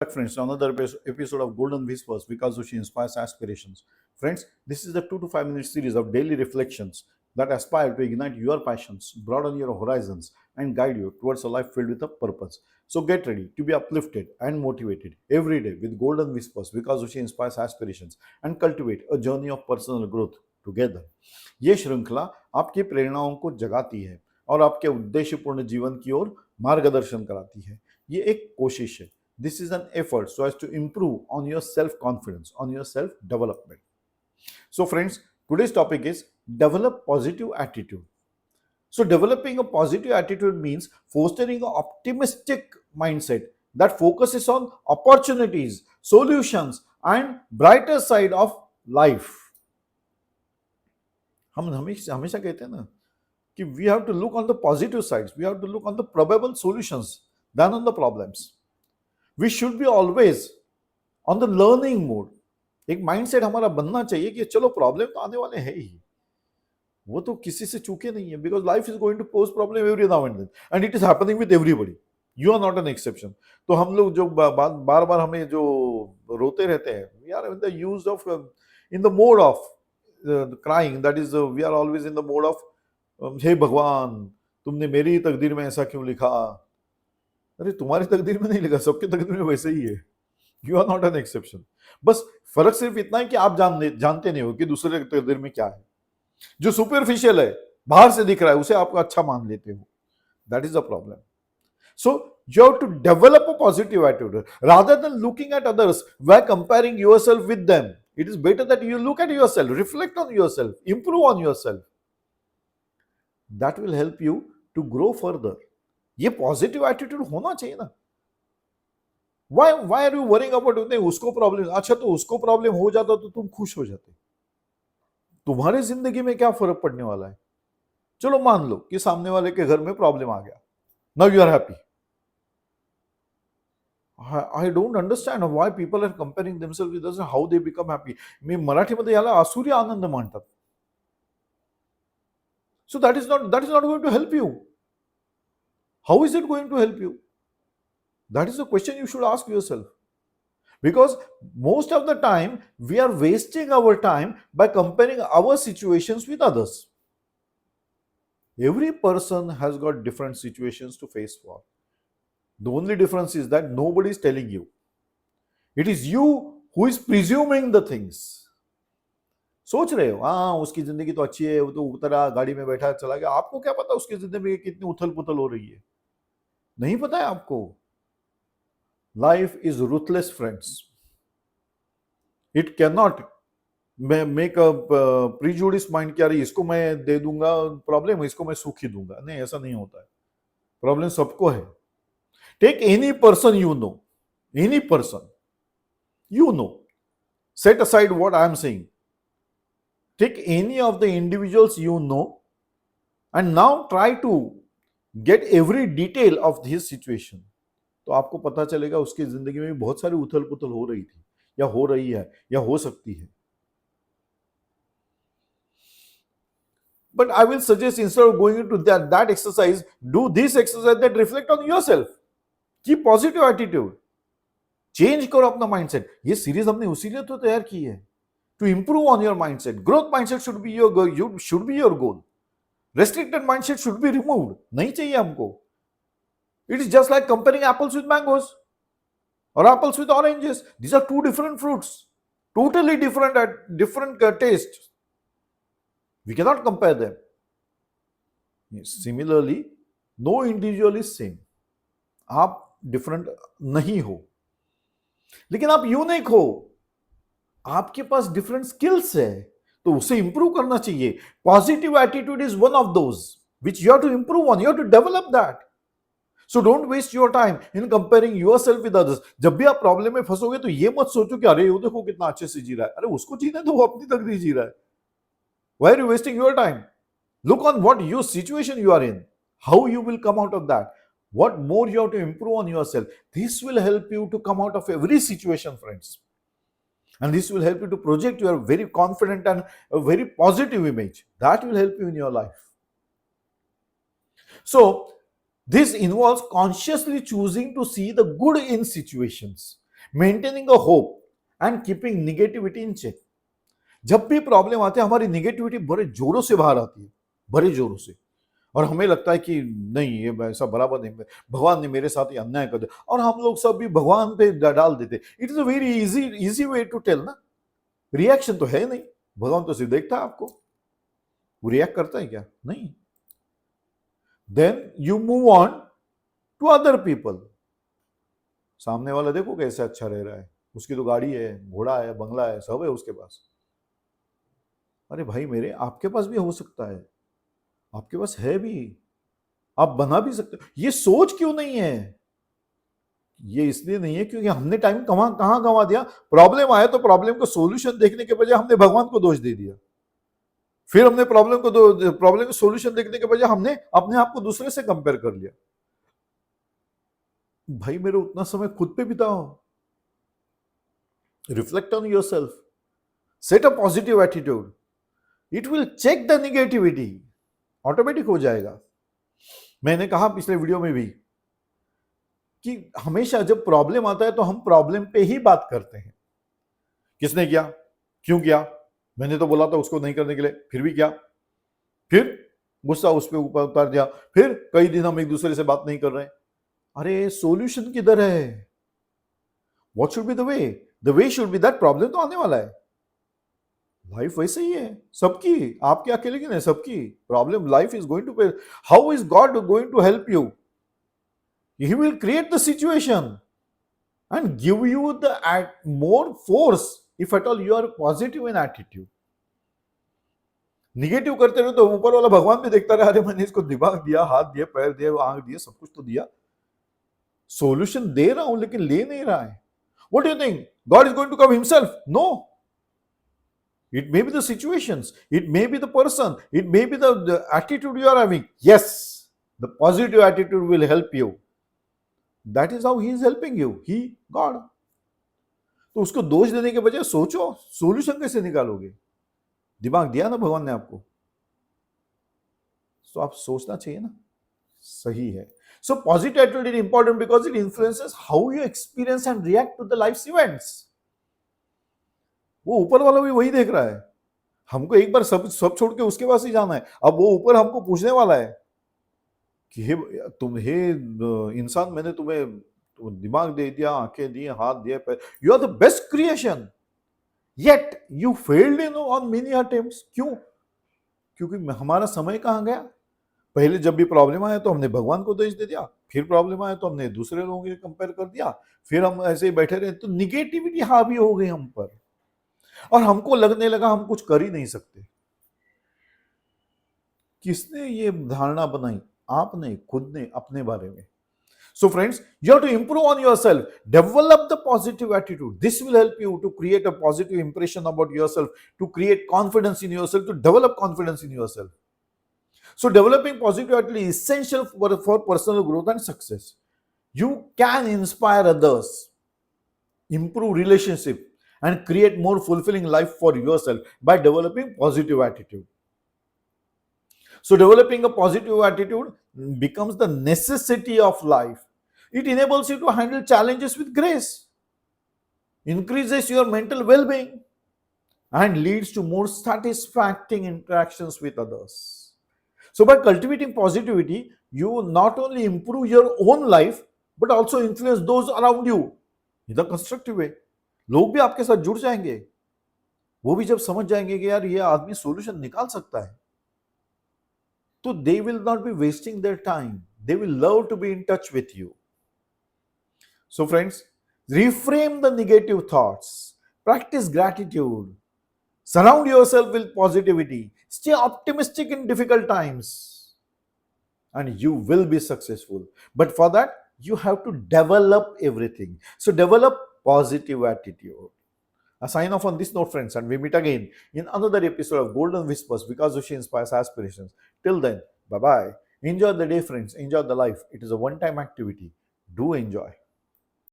Friends, to another episode of Golden Whispers because Joshi inspires aspirations. Friends, this is the 2 to 5 minute series of daily reflections that aspire to ignite your passions, broaden your horizons, and guide you towards a life filled with a purpose. So get ready to be uplifted and motivated every day with Golden Whispers because Joshi inspires aspirations and cultivate a journey of personal growth together. ये श्रृंखला आपकी प्रेरणाओं को जगाती है और आपके उद्देश्यपूर्ण जीवन की ओर मार्गदर्शन कराती है. ये एक कोशिश है. This is an effort so as to improve on your self-confidence, on your self-development. So friends, today's topic is develop positive attitude. So developing a positive attitude means fostering an optimistic mindset that focuses on opportunities, solutions and brighter side of life. हम हमेशा कहते हैं ना कि we have to look on the positive sides, we have to look on the probable solutions than on the problems. We should be always on the learning mode. एक mindset हमारा बनना चाहिए कि चलो प्रॉब्लम तो आने वाले हैं ही, वो तो किसी से चूके नहीं है, because life is going to pose problem every now and then and it is happening with everybody. You are not an exception. तो हम लोग जो बार बार हमें जो रोते रहते हैं, we are in the use of in the mode of crying, that is we are always in the mode of हे भगवान तुमने मेरी तकदीर में ऐसा क्यों लिखा. अरे तुम्हारी तकदीर में नहीं लिखा, सबके तकदीर में वैसे ही है. You are not an exception. बस फर्क सिर्फ इतना है कि आप जानते नहीं हो कि दूसरे की तकदीर में क्या है. जो सुपरफिशियल है, बाहर से दिख रहा है, उसे आप अच्छा मान लेते हो. That is the problem. So you have to develop a positive attitude rather than looking at others by comparing yourself with them. It is better that you look at yourself, reflect on yourself, improve on yourself. That will help you to grow further. ये positive attitude होना चाहिए ना. Why are you worrying about नहीं उसको problem, अच्छा तो उसको problem हो जाता तो तुम खुश हो जाते. तुम्हारे जिंदगी में क्या फर्क पड़ने वाला है. चलो मान लो कि सामने वाले के घर में प्रॉब्लम आ गया, now you are happy. I don't understand why people are comparing themselves with others and how they become happy. मी मराठीमध्ये याला आसुरी आनंद म्हणतात. So that is not going to help you. How is it going to help you? That is the question you should ask yourself. Because most of the time we are wasting our time by comparing our situations with others. Every person has got different situations to face for. The only difference is that nobody is telling you. It is you who is presuming the things. सोच रहे हो हाँ उसकी जिंदगी तो अच्छी है, वो तो उतरा गाड़ी में बैठा चला गया. आपको क्या पता उसकी जिंदगी में कितनी उथल पुथल हो रही है. नहीं पता है आपको. Life is ruthless friends. It can not make a prejudice mind कि अरे इसको मैं दे दूंगा प्रॉब्लम, इसको मैं सुख ही दूंगा. नहीं, ऐसा नहीं होता है. प्रॉब्लम सबको है. Take any person you know, any person you know, set aside what I am saying. Take any of the individuals you know and now try to get every detail of his situation. तो आपको पता चलेगा उसकी जिंदगी में बहुत सारी उथल पुथल हो रही थी या हो रही है या हो सकती है. But I will suggest instead of going into that exercise, do this exercise that reflect on yourself. Keep positive attitude. Change करो अपना माइंडसेट. ये सीरीज हमने उसी लिए तो तैयार की है, to improve on your mindset. Growth mindset should be your goal. Restricted mindset should be removed. नहीं चाहिए हमको. It is just like comparing apples with mangoes और apples with oranges. These are two different fruits, totally different taste. We can not compare them. Similarly no individual is same. आप different नहीं हो, लेकिन आप unique हो. आपके पास different skills है, तो उसे इंप्रूव करना चाहिए. Positive attitude is one of those which you have to improve on. You have to develop that. So don't waste your time in comparing yourself with others. जब भी आप प्रॉब्लम में फंसोगे तो ये मत सोचो कि अरे वो देखो कितना अच्छे से जी रहा है. अरे उसको जीने दो, वो अपनी तकदीर जी रहा है. Why are you wasting your time? Look on what your situation you are in, how you will come out of that. What more you have to improve on yourself. This will help you to come out of every situation, friends. And this will help you to project your very confident and a very positive image. That will help you in your life. So, this involves consciously choosing to see the good in situations maintaining a hope and keeping negativity in check. जब भी problem आती है हमारी negativity बड़े जोरों से बाहर आती है, बड़े जोरों से, और हमें लगता है कि नहीं ये ऐसा बराबर नहीं, भगवान ने मेरे साथ ये अन्याय कर दिया, और हम लोग सब भी भगवान पे डाल देते। It is a very easy way to tell ना, रिएक्शन तो है नहीं, भगवान तो सिर्फ देखता है आपको, वो रिएक्ट करता है क्या? नहीं। Then you move on to other people. सामने वाला देखो कैसे अच्छा रह रहा है, उसकी तो गाड़ी है, घोड़ा है, बंगला है, सब है उसके पास। अरे भाई मेरे, आपके पास भी हो सकता है, आपके पास है भी, आप बना भी सकते हो। ये सोच क्यों नहीं है? ये इसलिए नहीं है क्योंकि हमने टाइम कहां गंवा दिया। प्रॉब्लम आया तो प्रॉब्लम को सोल्यूशन देखने के बजाय हमने भगवान को दोष दे दिया। फिर हमने प्रॉब्लम को सोल्यूशन देखने के बजाय हमने अपने आप को दूसरे से कंपेयर कर लिया। भाई मेरे, उतना समय खुद पे बिताओ, reflect on yourself, set a positive attitude, it will check the negativity, automatic हो जाएगा। मैंने कहा पिछले वीडियो में भी कि हमेशा जब प्रॉब्लम आता है तो हम प्रॉब्लम पे ही बात करते हैं। किसने किया, क्यों किया, मैंने तो बोला था उसको नहीं करने के लिए, फिर भी किया, फिर गुस्सा उस पर ऊपर उतार दिया, फिर कई दिन हम एक दूसरे से बात नहीं कर रहे। अरे सॉल्यूशन किधर है? What should be the way? The way should be that problem तो आने वाला है, लाइफ वैसे ही है सबकी, आपके अकेले की नहीं, सबकी problem life is going to. How is God going to help you? He will create the situation and give you the more force if at all you are positive in attitude. Negative करते रहो तो ऊपर वाला भगवान भी देखता रहे, अरे मैंने इसको दिमाग दिया, हाथ दिए, पैर दिए, आंख दिए, सब कुछ तो दिया, सोल्यूशन दे रहा हूं लेकिन ले नहीं रहा है। What do you think? God is going to come himself? No. It may be the situations, it may be the person, it may be the attitude you are having. Yes, the positive attitude will help you. That is how he is helping you, he, God. तो उसको दोष देने के बजाय सोचो solution कैसे निकालोगे। दिमाग दिया ना भगवान ने आपको, तो आप सोचना चाहिए ना। सही है। So positive attitude is important because it influences how you experience and react to the life events. वो ऊपर वाला भी वही देख रहा है, हमको एक बार सब छोड़ के उसके पास ही जाना है। अब वो ऊपर हमको पूछने वाला है कि हे इंसान, मैंने तुम्हें दिमाग दे दिया, आंखें दी, हाथ दिए, पैर, you are the best creation, yet you failed in on many attempts. क्यों? क्योंकि हमारा समय कहां गया। पहले जब भी प्रॉब्लम आया तो हमने भगवान को दोष दे दिया, फिर प्रॉब्लम आया तो हमने दूसरे लोगों के कंपेयर कर दिया, फिर हम ऐसे ही बैठे रहे, तो निगेटिविटी हावी हो गई हम पर, और हमको लगने लगा हम कुछ कर ही नहीं सकते। किसने ये धारणा बनाई? आपने, खुद ने, अपने बारे में। So friends, you have to improve on yourself, develop the positive attitude. This will help you to create a positive impression about yourself, to create confidence in yourself, to develop confidence in yourself. So developing positive attitude is essential for personal growth and success. You can inspire others, improve relationship, and create more fulfilling life for yourself by developing positive attitude. So developing a positive attitude becomes the necessity of life. It enables you to handle challenges with grace, increases your mental well-being, and leads to more satisfying interactions with others. So by cultivating positivity, you not only improve your own life, but also influence those around you in a constructive way. लोग भी आपके साथ जुड़ जाएंगे, वो भी जब समझ जाएंगे कि यार ये आदमी सॉल्यूशन निकाल सकता है, तो they will not be wasting their time. They will love to be in touch with you. So friends, reframe the negative thoughts, practice gratitude, surround yourself with positivity, stay optimistic in difficult times, and you will be successful. But for that, you have to develop everything. So develop positive attitude. A sign off on this note, friends, and we meet again in another episode of Golden Whispers, because Joshi inspires aspirations. Till then, bye-bye. Enjoy the day, friends. Enjoy the life. It is a one-time activity. Do enjoy.